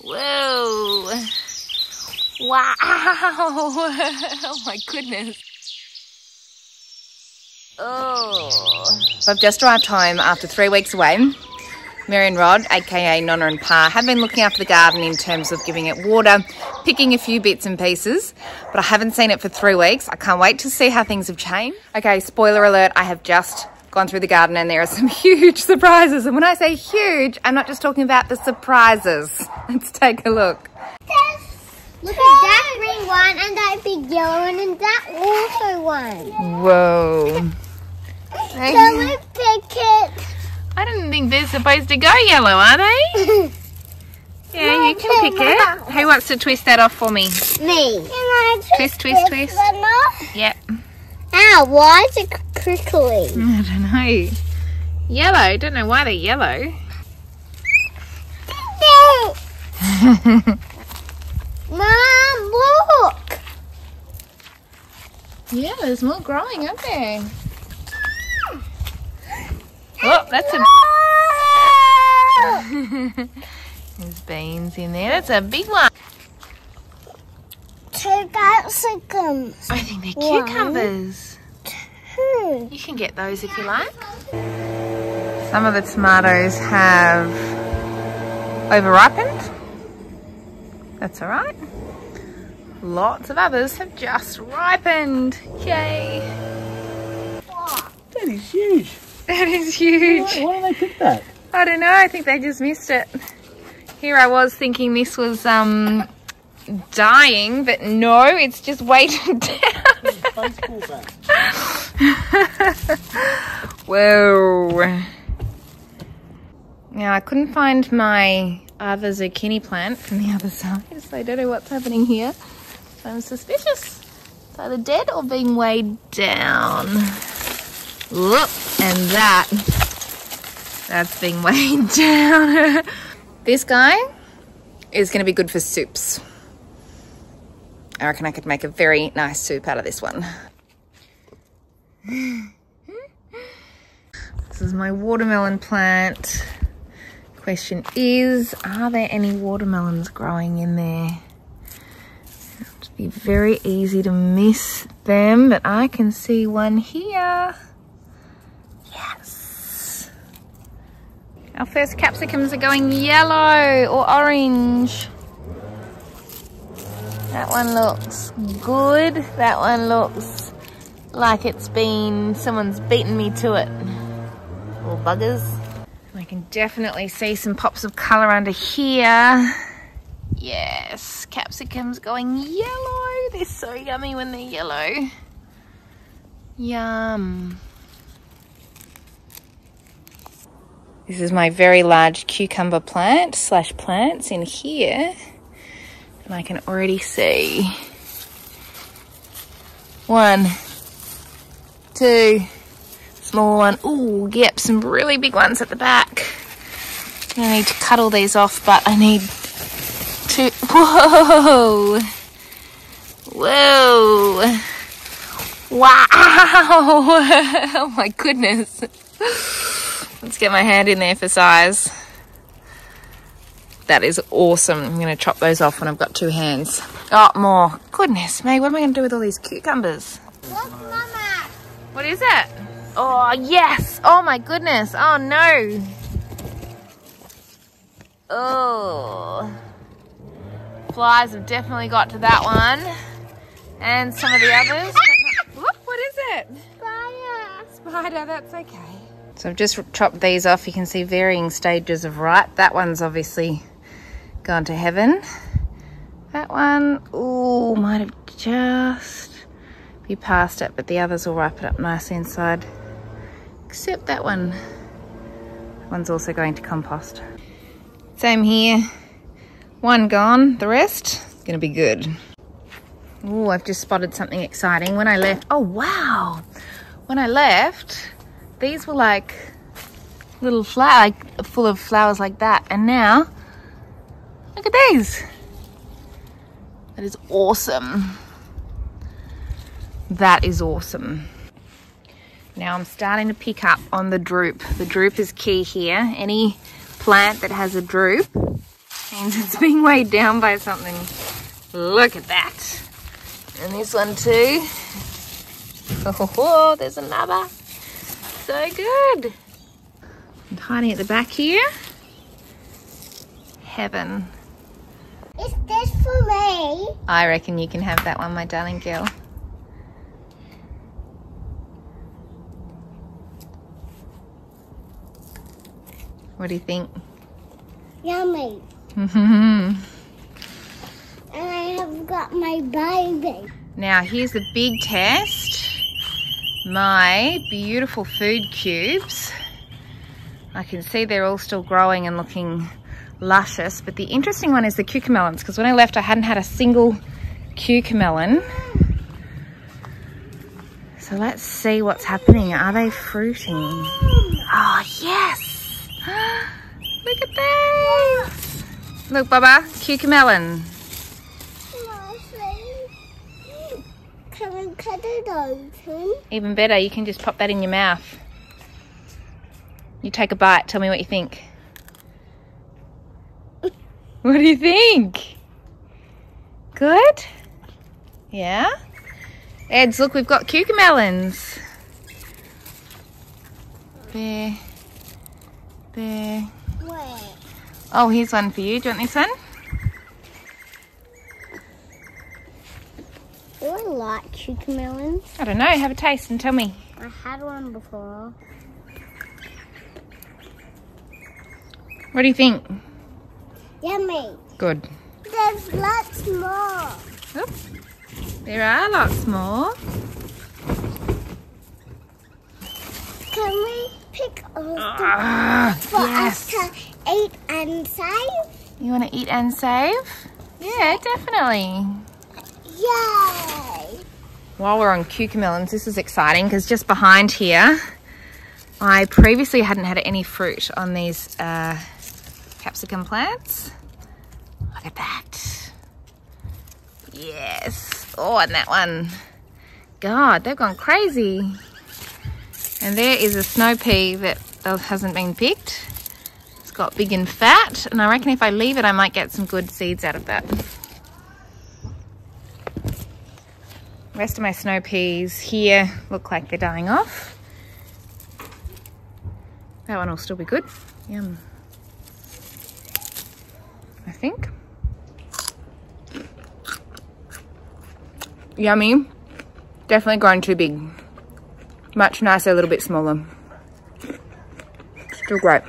Whoa. Wow. Oh my goodness. Oh. I've just arrived home after 3 weeks away. Mary and Rod, aka Nonna and Pa, have been looking after the garden in terms of giving it water, picking a few bits and pieces, but I haven't seen it for 3 weeks. I can't wait to see how things have changed. Okay, spoiler alert, I have just gone through the garden and there are some huge surprises. And when I say huge, I'm not just talking about the surprises. Let's take a look. Look at that green one and that big yellow one and that also one. Whoa. So we pick it. I didn't think they're supposed to go yellow, are they? Yeah, you can pick it. Who wants to twist that off for me? Me. Twist, twist, twist. Yep. Ow, why is it prickly? I don't know. Yellow, don't know why they're yellow. Mom, look. Yeah, there's more growing, aren't there? Oh, that's a... There's beans in there. That's a big one. 2 capsicums. I think they're cucumbers. 2. You can get those if you like. Some of the tomatoes have over-ripened. That's all right. Lots of others have just ripened. Yay. That is huge. That is huge. Why did they pick that? I don't know. I think they just missed it. Here I was thinking this was dying, but no, it's just weighted down. Whoa. Now I couldn't find my other zucchini plant from the other side, so I don't know what's happening here. So I'm suspicious. It's either dead or being weighed down. Look, and that's being weighed down. This guy is going to be good for soups. I reckon I could make a very nice soup out of this one. This is my watermelon plant. Question is, are there any watermelons growing in there? It'd be very easy to miss them, but I can see one here. Yes. Our first capsicums are going yellow or orange. That one looks good. That one looks like someone's beaten me to it. Little buggers. I can definitely see some pops of colour under here. Yes, capsicums going yellow. They're so yummy when they're yellow. Yum. This is my very large cucumber plant / plants in here. And I can already see 1, 2, small one. Ooh, yep, some really big ones at the back. I need to cut all these off, but I need to... Whoa! Whoa! Wow! Oh my goodness. Let's get my hand in there for size. That is awesome. I'm going to chop those off when I've got 2 hands. Oh, more. Goodness me, what am I going to do with all these cucumbers? Look, Mama. What is it? Oh, yes. Oh, my goodness. Oh, no. Oh. Flies have definitely got to that one. And some of the others. What is it? Spider. Spider, that's okay. So I've just chopped these off. You can see varying stages of ripe. That one's obviously gone to heaven. That one, ooh, might have just be past it, but the others will ripen up nicely inside. Except that one. That one's also going to compost. Same here. One gone, the rest is gonna be good. Ooh, I've just spotted something exciting. When I left, oh wow. When I left, these were like little full of flowers like that. And now, look at these. That is awesome. That is awesome. Now I'm starting to pick up on the droop. The droop is key here. Any plant that has a droop means it's being weighed down by something. Look at that. And this one too. Oh, there's another. So good. And hiding at the back here. Heaven. Is this for me? I reckon you can have that one, my darling girl. What do you think? Yummy. And I have got my baby. Now here's the big test. My beautiful food cubes. I can see they're all still growing and looking luscious, but the interesting one is the cucamelons, because when I left I hadn't had a single cucamelon. So let's see what's happening. Are they fruiting? Oh yes! Look at those! Look, Bubba, cucamelon. Can we cut it open? Even better, you can just pop that in your mouth. You take a bite, tell me what you think. What do you think? Good? Yeah? Eds, look, we've got cucamelons. There. There. Where? Oh, here's one for you. Do you want this one? Do I like cucamelons? I don't know. Have a taste and tell me. I had one before. What do you think? Yummy. Good. There's lots more. Oops. There are lots more. Can we pick all for yes. us to eat and save? You want to eat and save? Yeah, definitely. Yay! While we're on cucamelons, this is exciting because just behind here, I previously hadn't had any fruit on these capsicum plants. Look at that. Yes. Oh, and that one. God, they've gone crazy. And there is a snow pea that hasn't been picked. It's got big and fat, and I reckon if I leave it, I might get some good seeds out of that. The rest of my snow peas here look like they're dying off. That one will still be good. Yum. I think. Yummy. Definitely grown too big. Much nicer, a little bit smaller. Still great.